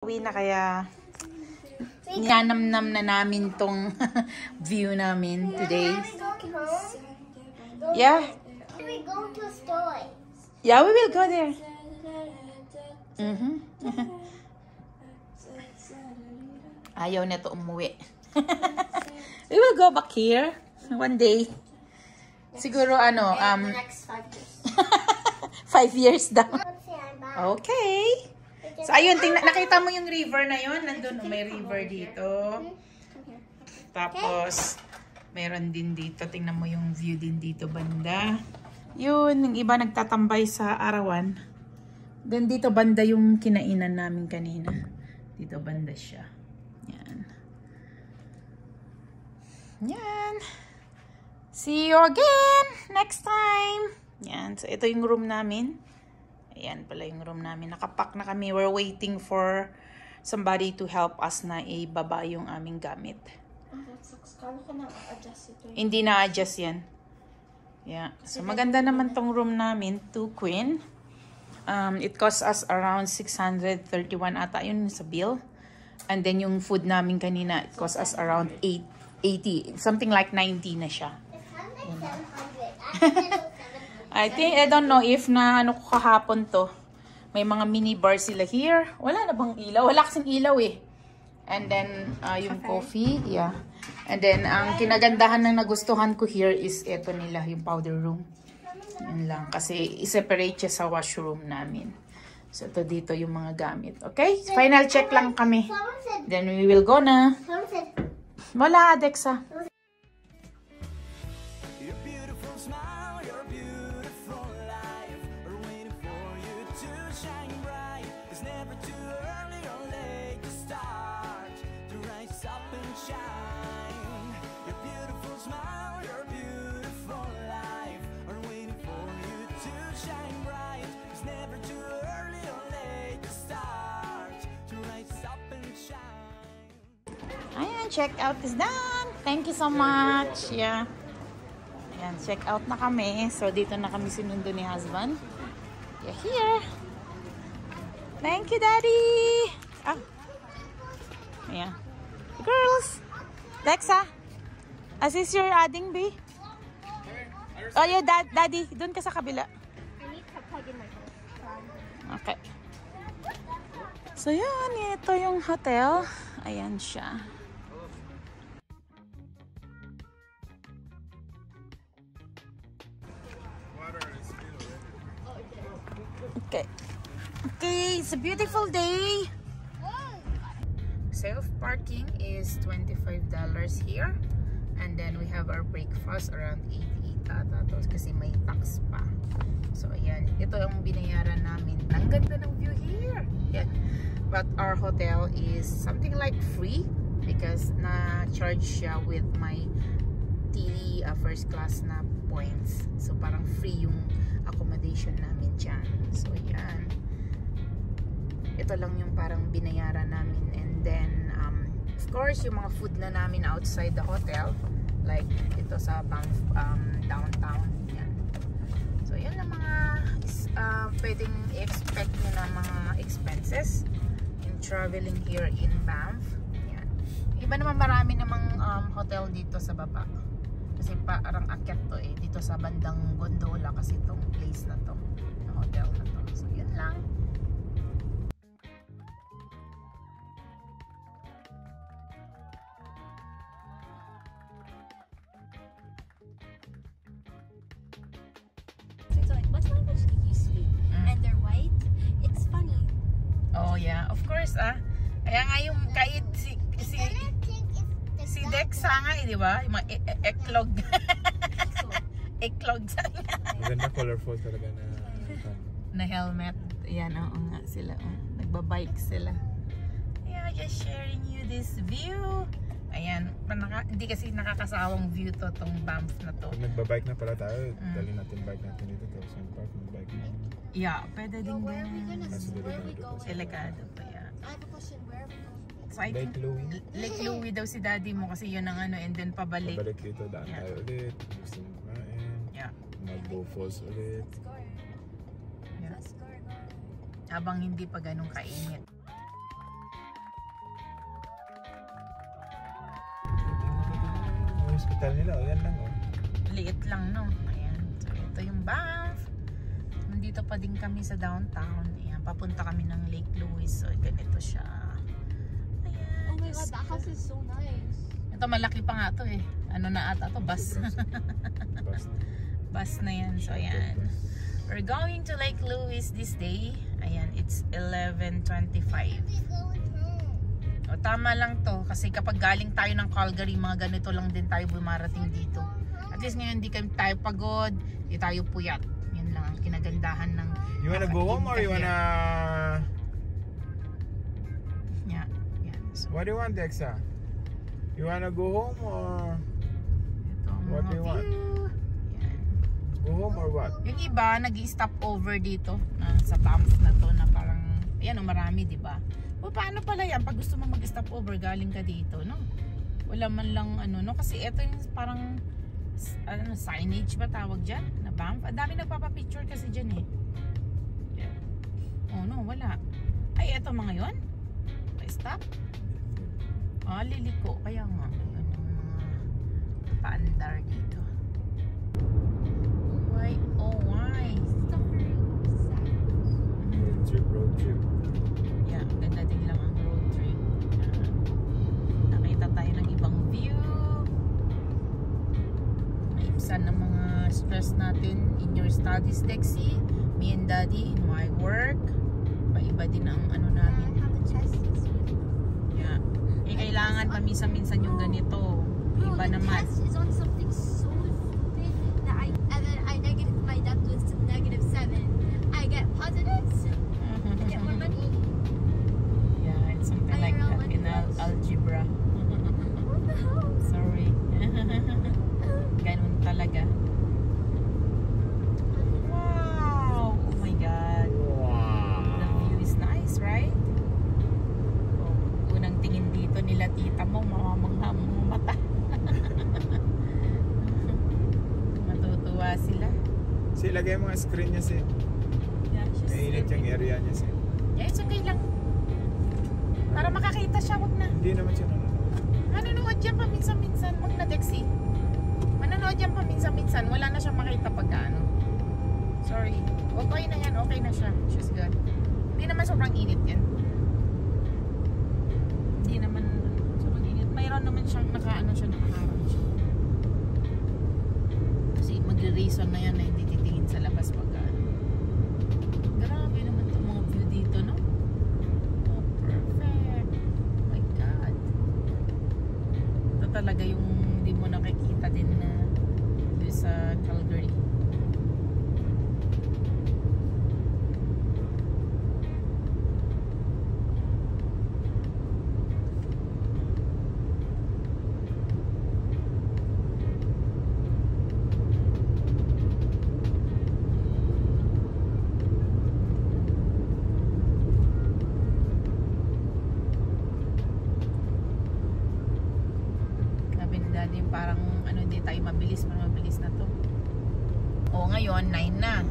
Uwi na kaya nanamnam na namin tong view namin today. Yeah. We go to store. Yeah, we will go there. Ayaw na to umuwi. We will go back here one day. Siguro ano, The next 5 years. 5 years daw. Let's say I'm back. Okay. So ayun, nakita mo yung river na yun? Nandun, may river dito. Tapos, meron din dito. Tingnan mo yung view din dito banda. Yun, yung iba nagtatambay sa arawan. Then dito banda yung kinainan namin kanina. Dito banda siya. Yan. Yan. See you again next time. Yan. So ito yung room namin. Ayan pala yung room namin. Nakapack na kami. We're waiting for somebody to help us na ibaba yung aming gamit. Hindi na-adjust yan. Yeah. So maganda naman tong room namin. 2 queen. It cost us around 631 ata yun sa bill. And then yung food namin kanina, it cost us around 80. Something like 90 na siya. I don't know if na ano ko kahapon to. May mga mini bar sila here. Wala na bang ilaw? Wala kasing ilaw eh. And then, yung coffee. Yeah. And then, ang kinagandahan na nagustuhan ko here is ito nila, yung powder room. Yun lang. Kasi, i-separate siya sa washroom namin. So, ito dito yung mga gamit. Okay? Final check lang kami. Then, we will go na. Wala, Dexa. Ayan, check out is done. Thank you so much. Yeah. Ayan, check out na kami. So, dito na kami sinundo ni husband. Yeah, here. Thank you, Daddy. Ah. Ayan. Girls. Dexa. Assist your adding, B. Oh, yeah, Daddy. Doon ka sa kabila. I need to plug in my phone. Okay. So, yan. Ito yung hotel. Ayan siya. Okay. Okay, it's a beautiful day. Self-parking is $25 here. And then we have our breakfast around 88 ata. Kasi may tax pa. So, ayan. Ito yung binayaran namin. Ang ganda ng view here. Yeah. But our hotel is something like free. Because na-charge siya with my TD first class na points. So, parang free yung accommodation namin dyan. So, yan. Ito lang yung parang binayaran namin. And then, of course, yung mga food na namin outside the hotel. Like, ito sa Banff, downtown. Yan. So, yan ang mga pwedeng expect nyo na mga expenses in traveling here in Banff. Yan. Iba naman marami namang hotel dito sa baba. Kasi parang akyat to eh. Dito sa bandang gondola kasi itong place na to. Yung hotel na to. So, yun lang. So like, what language do you speak? And they're white. It's funny. Oh yeah, of course Kaya nga yung kahit si Dexa nga eh, di ba? Yung mga eklog. Eklog sa niya. Maganda, colorful talaga na helmet. Ayan, oo nga sila. Nagbabike sila. Yeah, just sharing you this view. Ayan, hindi kasi nakakasawang view to, tong Banff na to. Pag nagbabike na pala tayo, dali natin bike natin dito. Tapos yung park, magbike na. Yeah, pwede din Where are we gonna Where are we going? Delikado pa yan. I have a question. Where are we going? So I think Lake Louie daw si daddy mo kasi yun ang ano, and then pabalik. Pabalik dito, daan tayo ulit. Gusto mo kumain. Yeah. Mag-Bow Falls ulit. Let's go. Yeah. Let's go. Habang hindi pa ganun kainit. hospital nila. O, yan lang o. Liit lang, no? Ayan. So, ito yung Banff. Nandito pa din kami sa downtown. Ayan, papunta kami ng Lake Louise. So, ganito siya. Ayan. Oh my god, that house is so nice. Ito, malaki pa nga to eh. Ano na ata to? Bus. Bus. Bus na yan. So, ayan. We're going to Lake Louise this day. Ayan, it's 11:25. O, tama lang to. Kasi kapag galing tayo ng Calgary, mga ganito lang din tayo bumarating dito. At least ngayon, hindi tayo pagod. Hindi tayo puyat. Yan lang ang kinagandahan ng... You wanna go home or you wanna... Yeah. So, What do you want, Dexa? You wanna go home or... ito ang What mga do you want? view. Yan. Go home or what? Yung iba, nag-i-stop over dito sa Banff na to na parang, ayan o, marami, di ba? O paano pala yan? Pag gusto mo mag-stop over, galing ka dito, no? Wala man lang, ano, no? Kasi ito yung parang, ano, signage ba tawag dyan? Na Banff? Ang dami nagpapapicture kasi dyan eh. Yeah. Oh, no, wala. Ay, eto mga yon. Stop. Ah, liliko. Kaya nga, ano, mga paandar dito. Why? Oh, why? Road trip. Yeah, ganda din lang ang road trip. Nakita tayo ng ibang view. Maibsan ng mga stress natin in your studies, Dexy. Me and Daddy in my work. Paiba din ang ano namin. Yeah. Eh, kailangan paminsan-minsan yung ganito. Iba naman. The test is on something so stupid that and then my depth was -7. I get positives. I get more money. Yeah, it's something like that in algebra. What the hell? Sorry. Ganun talaga. Wow! Oh my God. The view is nice, right? Oh, unang tingin dito nila tita mo, mamamangha mo mata. Matutuwa sila. Si, lagay mo nga screen niya si. Yeah, she's Mainit yung sleeping. area niya si. Yeah, it's okay lang. Para makakita siya, wag na. Hindi naman siya nanonood. Manonood yan paminsan-minsan. Wag na, Dexy. Manonood yan paminsan-minsan. Wala na siyang makita pagka ano. Sorry. Okay na yan. Okay na siya. She's good. Hindi naman sobrang init yan. Hindi naman sobrang init. Mayroon naman siyang nakaharang siya. Kasi magre-reason na yan na hindi titingin sa labas pagka ano. Grabe naman itong mga view dito, no? Oh, perfect. Oh my God. Ito talaga yung hindi mo nakikita din na view sa Calgary. Parang ano, hindi tayo mabilis na to. O ngayon 9 na.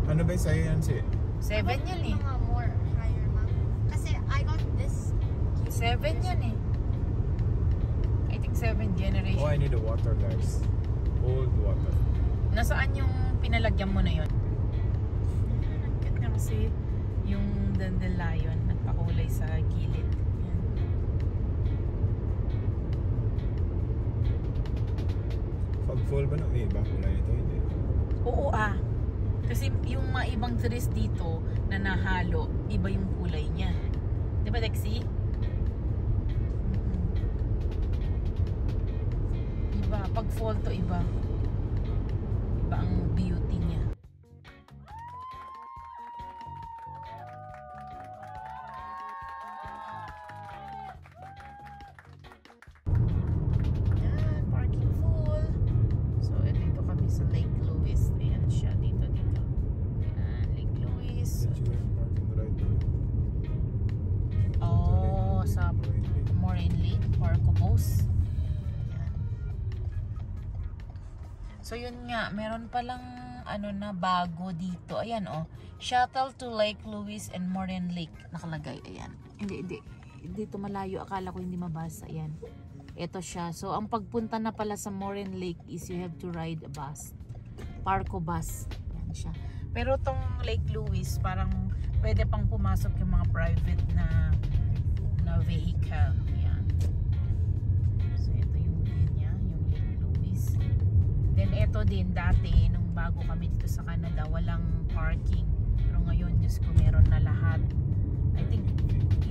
Ano ba yung sa'yo yan si? 7 yan eh. Mga more higher, ma'am. Kasi I got this. 7 yan eh. I think 7 generation. Oh, I need the water, guys. Cold water. Nasaan yung pinalagyan mo na yun? Ang cute nga kasi yung dandelion nagpakulay sa gilid. Yan. Pag full ba na may ibang kulay ito? Hindi. Oo ah. Kasi yung mga ibang trees dito na nahalo, iba yung kulay niya. Di ba, Dexy? Iba. Pag fall to iba. Iba ang beauty niya. Yan, parking full. So, dito kami sa Lake Louise. Ayan siya, dito. Ayan, Lake Louise. Did you go and park in the right way? Oh, sa Moraine Lake or Cobos. Ayan. So, yun nga, meron palang ano na bago dito. Ayan, oh. Shuttle to Lake Louise and Moraine Lake. Nakalagay, ayan. Hindi. Dito malayo. Akala ko hindi mabasa. Ayan. Ito siya. So, ang pagpunta na pala sa Moraine Lake is you have to ride a bus. Parco bus. Yan siya. Pero tong Lake Louise, parang pwede pang pumasok yung mga private na vehicle. Yan. So, ito yung view niya, yung Lake Louise. Then, ito din dati, nung bago kami dito sa Canada, walang parking. Pero ngayon, Diyos ko, meron na lahat. I think,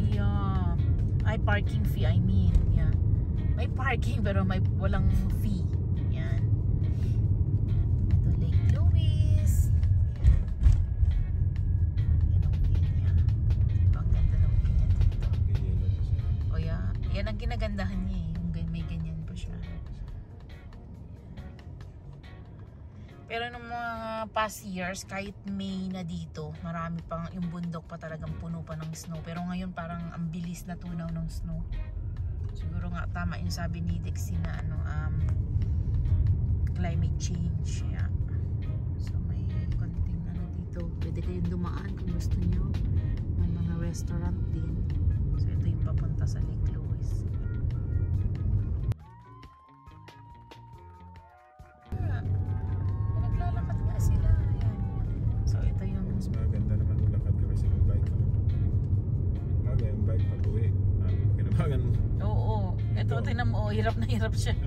yeah. Ay, parking fee, I mean. Yeah. May parking pero walang fee. Yan. Ito, Lake Louise. Yan ang view niya. Ang ganda ng view niya dito. O yeah. Yan ang ginagandahan niya eh. Yung may ganyan pa siya. Pero nung mga past years, kahit May na dito, marami pang, yung bundok pa talagang puno pa ng snow. Pero ngayon parang ang bilis na tunaw ng snow. Siguro nga tama yung sabi ni Dixie na climate change. Yeah. So may konting dito. Pwede kayong dumaan kung gusto nyo. May mga restaurant din. So ito yung papunta sa Lake Louise. Naglalakad nga sila. Ayan. So ito yung... Mas maganda naman ulakad ka kasi ng bike. Maga yung bike pag-uwi. Kinabagan mo. Oo. Ito, tingnan mo. Hirap na hirap siya.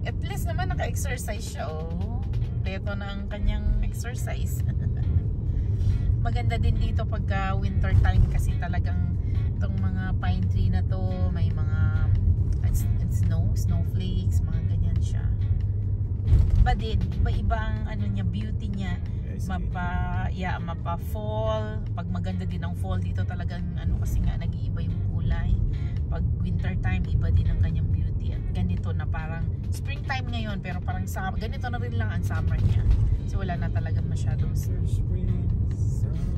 At least naman naka-exercise siya. Kompleto na ang kanyang exercise. Maganda din dito pagka winter time kasi talagang itong mga pine tree na to, may mga snowflakes, mga ganyan siya. Iba din, iba ang niya, beauty niya. Mapa-fall. Pag maganda din ang fall dito talagang kasi nga nag-iiba yung kulay. Pag winter time, iba din ang kanyang beauty. At ganito na parang springtime ngayon, pero parang ganito na rin lang ang summer niya. So wala na talagang masyadong snow.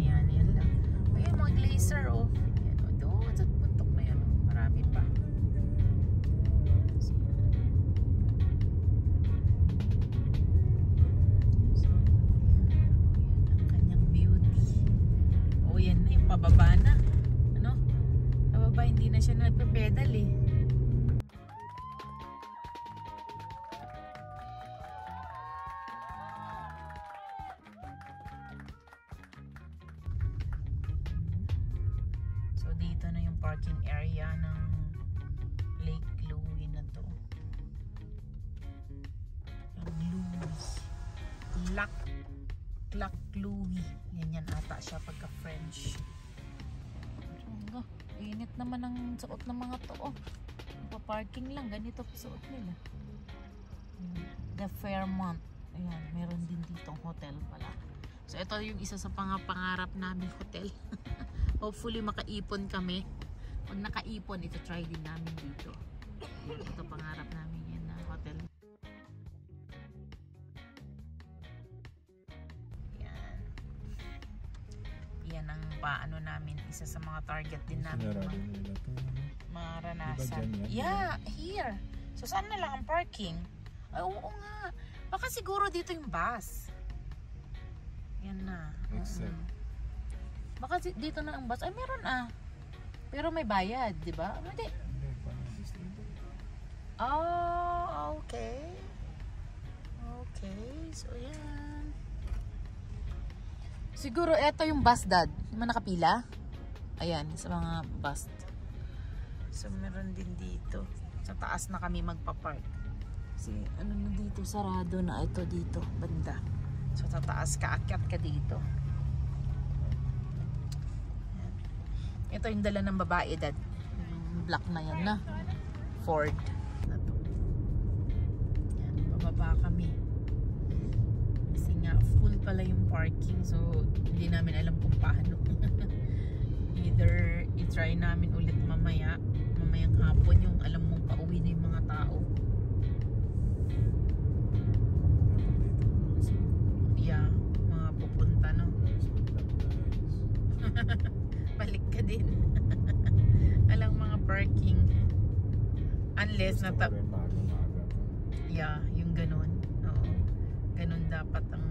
Yan lang. Ayun, mga glacier Yan, doon sa puntok na yan. Marami pa. Yan na yung pababa na. Pababa, hindi na siya nagpe-pedal eh. So dito na yung parking area ng Lake Louise na to. Yung Louise. Lac Louise. Yan ata siya pagka French. Init naman ang suot ng mga to. Pa-parking lang. Ganito po suot nila. The Fairmont. Ayan, meron din ditong hotel pala. So ito yung isa sa pangarap namin hotel. Hopefully makaipon kami. Pag nakaipon, ito try din namin dito. Ayan, ito pangarap namin yan na hotel. Yan ang paano namin, isa sa mga target din namin maranasan. Yeah, here. So saan na lang ang parking? Ay, oo nga. Baka siguro dito yung bus. Yan na. Baka dito na ang bus. Ay, meron pero may bayad, di ba? Hindi. Oh, okay. Okay, so yan. Siguro eto yung bus, Dad. Yung nakapila. Ayan, sa mga bus. So meron din dito. Sa taas na kami magpa-park. Kasi na dito, sarado na ito dito, banda. So sa taas ka, akyat ka dito. Ayan. Ito yung dala ng babae, Dad. Yung black na yan na. Ford. Na to. Ayan, bababa kami. Kasi nga, full pala yung parking. So, hindi namin alam kung paano. Either i-try namin ulit mamayang hapon yung alam mong pauwi na yung mga tao. Yeah, mga pupunta, no? Balik ka din. Alang mga parking. Unless yeah, yung ganun. Oo. Ganun dapat ang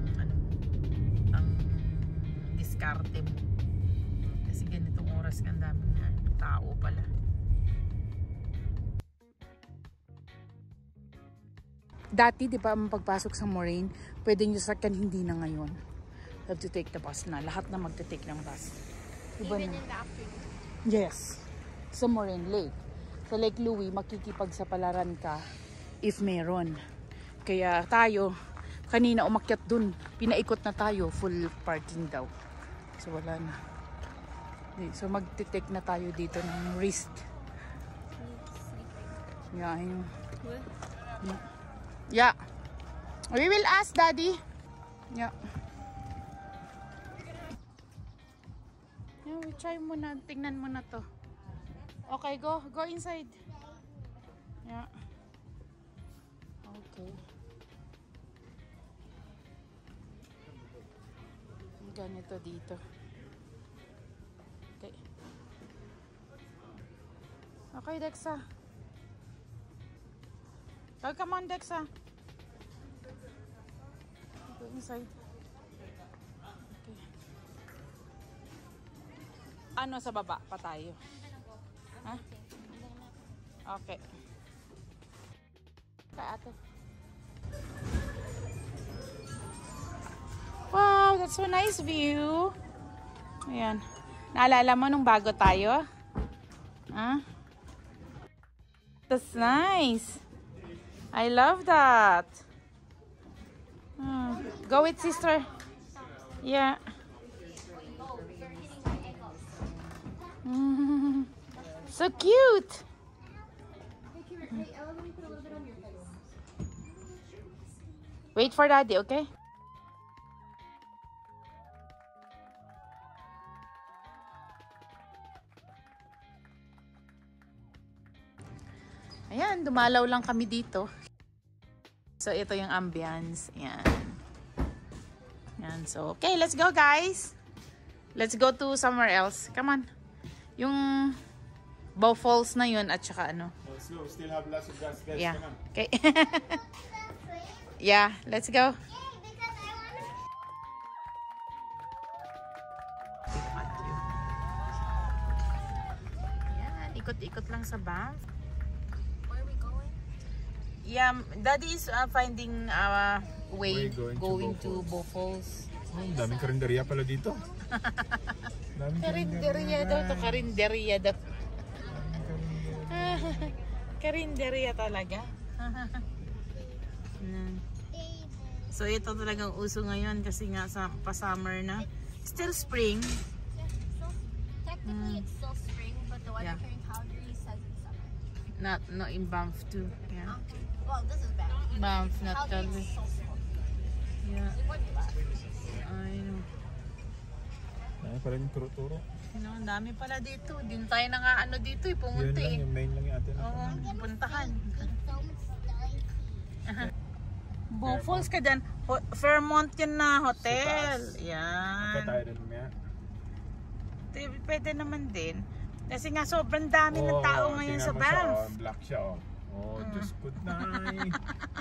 diskarte mo. Kasi ganitong oras ang daming tao pala. Dati, di ba, pagpasok sa Moraine, pwede nyo sakyan, hindi na ngayon. Have to take the bus na. Lahat na magte-take ng bus. Diba Even na? in the afternoon. Yes. Sa Moraine Lake. Sa Lake Louie, makikipagsapalaran ka if meron. Kaya tayo, kanina umakyat dun. Pinaikot na tayo. Full parking daw. So wala na. So magte-take na tayo dito ng wrist. Yeah, I know. Yeah. We will ask Daddy. Yeah. Yeah, we try muna. Tingnan mo na to. Okay, go inside. Yeah. Okay. Ganito dito. Okay. Okay, Dexa. Oh, come on, Dexa. Go inside. Okay. Ano sa baba pa tayo? Ha? Okay. Kay ate. Wow, that's so nice view. Ayan. Naalala mo nung bago tayo? Huh? That's nice. I love that. Go with sister. Yeah. So cute. Wait for Daddy, okay? Ayan, dumalaw lang kami dito. So, ito yung ambience. Ayan. Ayan. So, okay, let's go, guys. Let's go to somewhere else. Come on. Yung Bow Falls na yun at saka ano. Let's go. Still have lots of gas, guys. Yeah. Come on. Okay. Yeah, let's go. Ayan, ikot-ikot lang sa Banff. Where are we going? Yeah, Daddy is finding a way Way going to to Bow Falls. Oh, daming karinderya pala dito. Daming Karinderya daw to, karinderya daw. Karinderya talaga. So ito talagang uso ngayon kasi nga sa pa-summer na. Still spring. So, technically it's still spring, but the weather Yeah. here in Calgary says it's summer. No in Banff too. Yeah. Well, this is bad. Banff, not Calgary Calgary. is so small. Yeah, It would be bad. I know. Dami pala yung turo-turo. No, ang dami pala dito. Din tayo na nga ano dito Yun pumunta lang, yung main lang yung atin. Oo, puntahan. So much spicy. Bow Falls ka dyan. Fairmont yun na hotel. Supas. Yan. Punta tayo rin mamaya. Pwede naman din. Kasi nga sobrang dami ng tao ngayon tingnan sa mo siya, Banff. oh, black siya, oh. Oh, Diyos ko, day.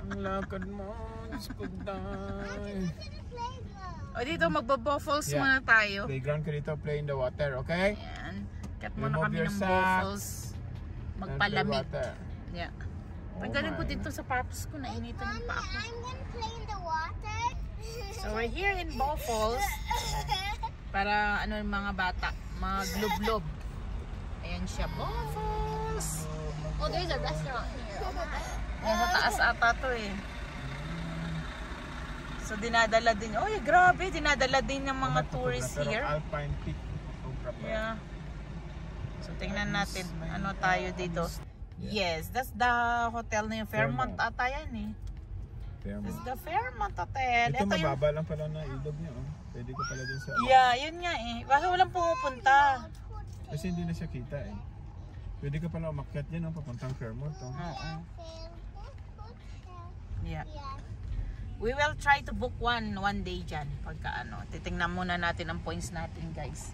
Ang lakad mo, Diyos ko, day. O dito, magbo-Bow Falls Yeah. muna tayo. Playground ka dito, play in the water, okay? Ayan. Kat muna Remove kami your ng Bow socks. Falls. And play Magpalamig. water. Yeah. Oh Paggaling ko my. dito sa paps ko, nainitan yung pa ako. I'm gonna play in the water. So we're here in Bow Falls. Para ano yung mga bata, mga glob-glob. Ayan siya, Bow Falls. Oh, there's a restaurant here. Oh my. Ayan, sa taas ata to eh. So dinadala din, oh grabe, dinadala din ng mga tourists Pero here. Alpine Peak photographer. Yeah. So tingnan natin, ano tayo dito. Yes, that's the hotel na yung Fairmont ata yan eh. Fairmont. That's the Fairmont Hotel. Ito yung... mababa lang pala na ilog niya, oh. Pwede ko pala din sa... Yeah, yun nga eh. Baka walang pumupunta. Kasi hindi na siya kita eh. Pwede ka pala umakyat dyan, oh, papuntang Fairmont, oh. Oo. Yeah. We will try to book one day dyan. Pagka ano, titingnan muna natin ang points natin, guys.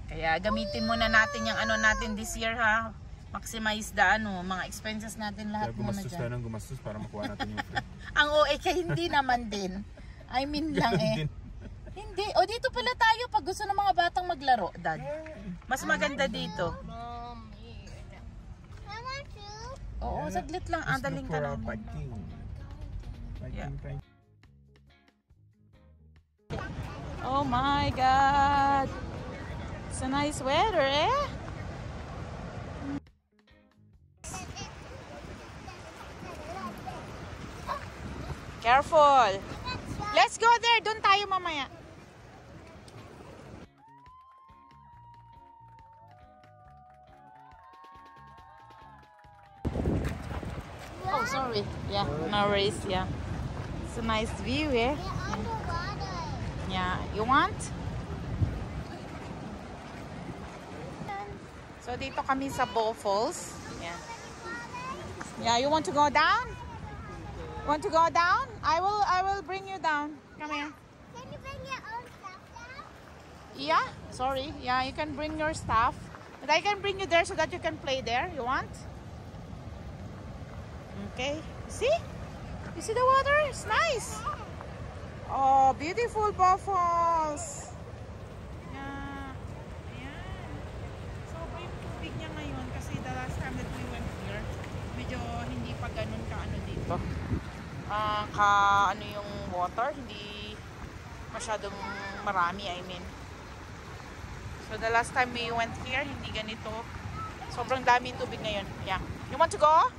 Kaya gamitin muna natin yung ano natin this year, ha. Maximize the ano, mga expenses natin lahat Kaya muna gumastos tayo dyan. ng gumastos para makuha natin yung free. Ang OA kaya hindi naman din. I mean lang eh. Hindi. O dito pala tayo pag gusto ng mga batang maglaro, Dad. Mas maganda dito. Mommy. I want to. Oo, saglit lang. Let's Daling look for ka our lang. parking. Yeah. Right. Oh my God. It's a nice weather, eh? Careful. Let's go there. Doon tayo mamaya. Oh, sorry. Yeah, no worries. Yeah. It's a nice view, eh? Yeah. You want? So, dito kami sa Bow Falls. Yeah. Yeah, you want to go down? Want to go down? I will bring you down. Come here. Can you bring your own stuff down? Yeah, sorry. Yeah, you can bring your stuff. But I can bring you there so that you can play there. You want? Okay. See? You see the water? It's nice. Oh, beautiful Bow Falls. Yeah. Ayan. Sobra yung tubig niya ngayon kasi the last time that we went here, medyo hindi pa ganun ka-ano dito. Ano yung water, hindi masyadong marami, I mean. So the last time we went here, hindi ganito. Sobrang dami tubig ngayon. Yeah. You want to go?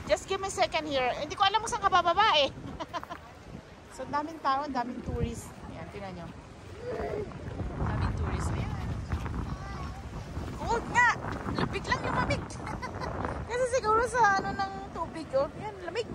Just give me a second here. Hindi ko alam kung saan ka bababa eh. So daming tao, daming tourist. Ayan, tingnan nyo. Daming tourist. Ayan. Cold nga! Biglang lumamig. Kasi siguro sa ano ng tubig. Oh, yan, lamig.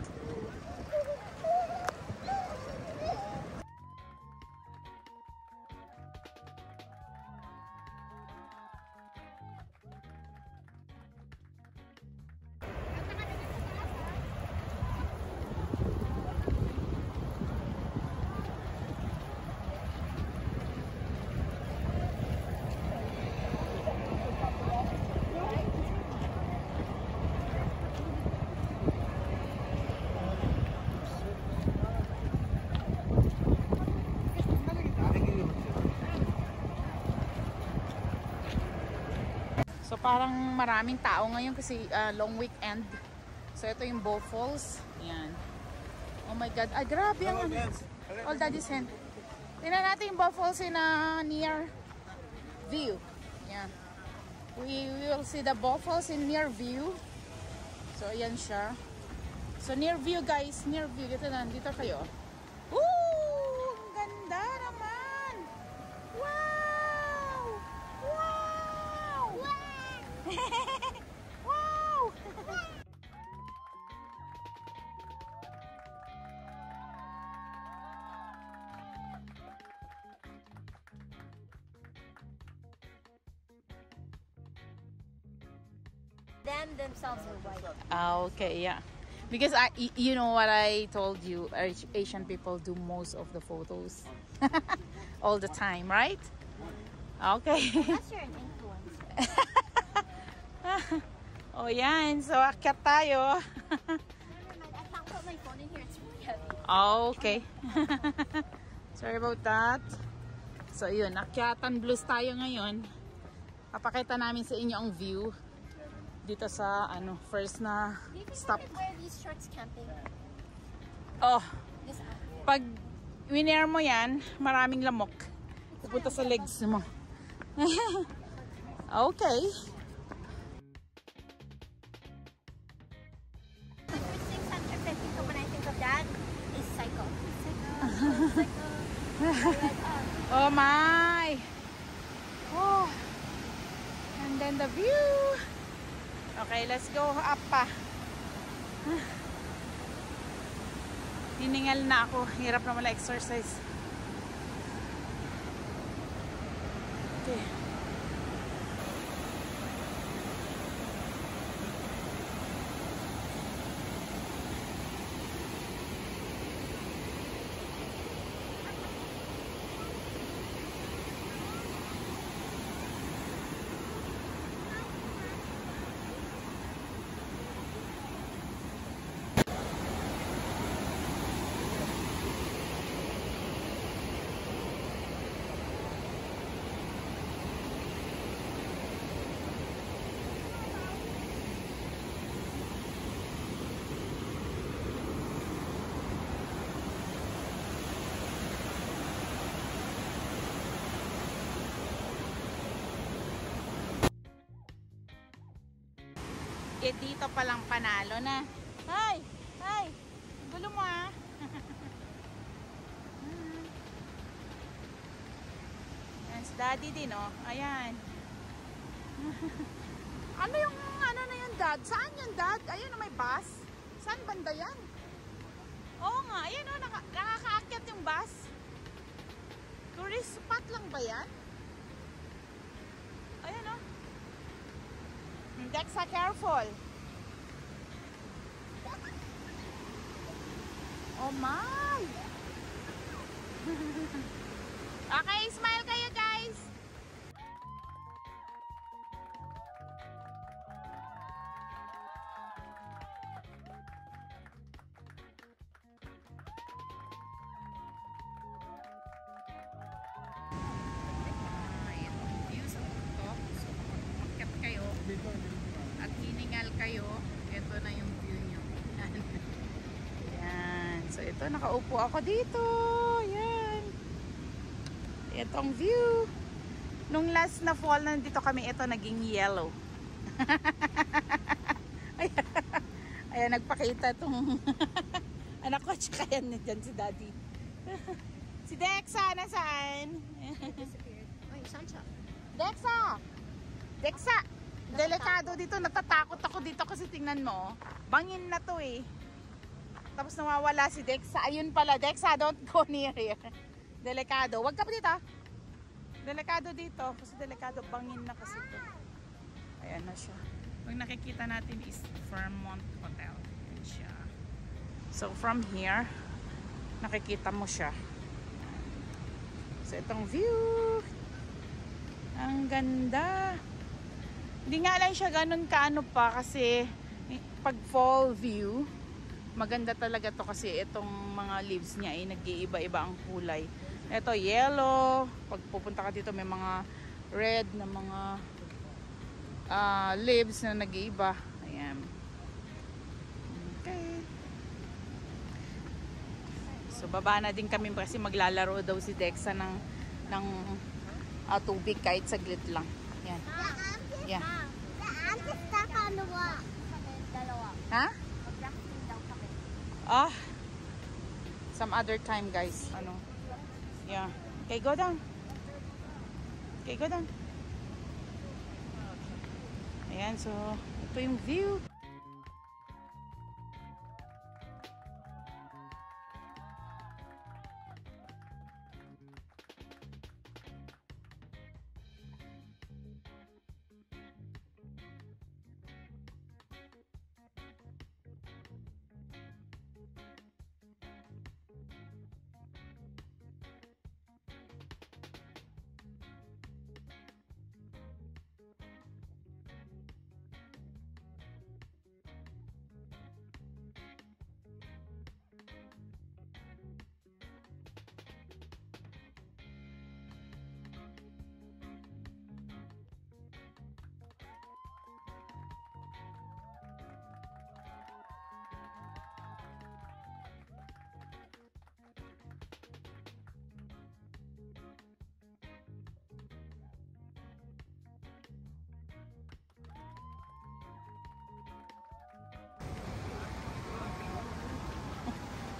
So parang maraming tao ngayon kasi long weekend. So ito yung Bow Falls. Ayan. Oh my God. Ay, grabe ang ano. All daddy's hand. Tingnan natin yung Bow Falls in near view. Ayan. We will see the Bow Falls in near view. So ayan siya. So near view guys. Near view. Dito na. Dito kayo. Woo! Ang ganda naman! Wow! Wow! Wow! Them themselves are white. Okay, yeah. Because you know what I told you, Asian people do most of the photos all the time, right? Okay. Unless you're an influencer. Oh, yan. So, akyat tayo. Never mind. I can't put my phone in here. It's really heavy. Okay. Sorry about that. So, yun. Akyatan blues tayo ngayon. Papakita namin sa inyo ang view dito sa first na Do you think stop. I could wear these shorts camping? Oh, This pag winner mo yan, maraming lamok. Pupunta sa legs mo. Okay. The first things I think of when I think of that is Psycho. Oh my. Oh. And then the view. Okay, let's go up pa. Hiningal na ako. Hirap na wala exercise. Okay. dito palang panalo na. Hay! Hay! Gulo mo ah. Yan, si daddy din oh. Ayan. Ano yung ano na yun, dad? Saan yun, dad? Ayun, may bus. Saan banda yan? Oo nga, ayan o, nakakaakyat yung bus. Tourist spot lang ba yan? Ayan o. Dexa, careful. Oh my! Okay, smile kayo guys! Kayo at hiningal kayo, ito na yung view nyo. Yan. So ito, nakaupo ako dito. Yan. Itong view. Nung last na fall nandito kami, ito naging yellow. Ayan, nagpakita itong anak ko, tsaka yan dyan si daddy. Si Dexa, nasaan? Disappeared. Wait, Sancha. Dexa! Dexa! Delikado dito. Natatakot ako dito kasi tingnan mo. Bangin na to eh. Tapos nawawala si Dexa. Ayun pala. Dexa, don't go near here. Delikado. Huwag ka pa dito. Delikado dito. Kasi delikado. Bangin na kasi to. Ayan na siya. Pag nakikita natin is Fairmont Hotel. Ayan siya. So from here, nakikita mo siya. So itong view. Ang ganda. Hindi nga lang siya ganun kaano pa kasi pag fall view, maganda talaga to kasi itong mga leaves niya ay nag-iiba-iba ang kulay. Ito yellow, pag pupunta ka dito may mga red na mga leaves na nag-iiba. Ayan. Okay. So baba na din kami kasi maglalaro daw si Dexa ng tubig kahit saglit lang. Yan. Yeah. I'm just stuck on the wall. Ha? Mag-practicing daw kami. Some other time guys. Ano? Yeah. Okay, go down. Okay, go down. Ayan, so ito yung view.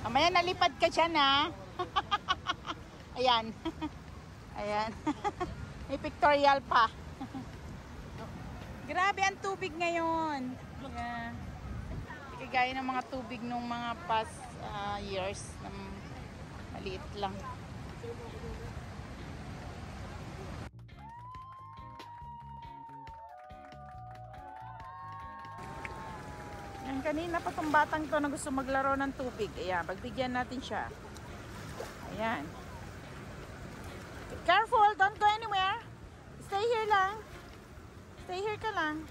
Mamaya nalipad ka dyan ha. Ayan. Ayan. May pictorial pa. Grabe ang tubig ngayon. Yeah. Hindi kagaya ng mga tubig nung mga past years. Maliit lang. Yan, kanina pa tong batang to na gusto maglaro ng tubig. Ayan, pagbigyan natin siya. Ayan. Careful, don't go anywhere. Stay here lang. Stay here ka lang.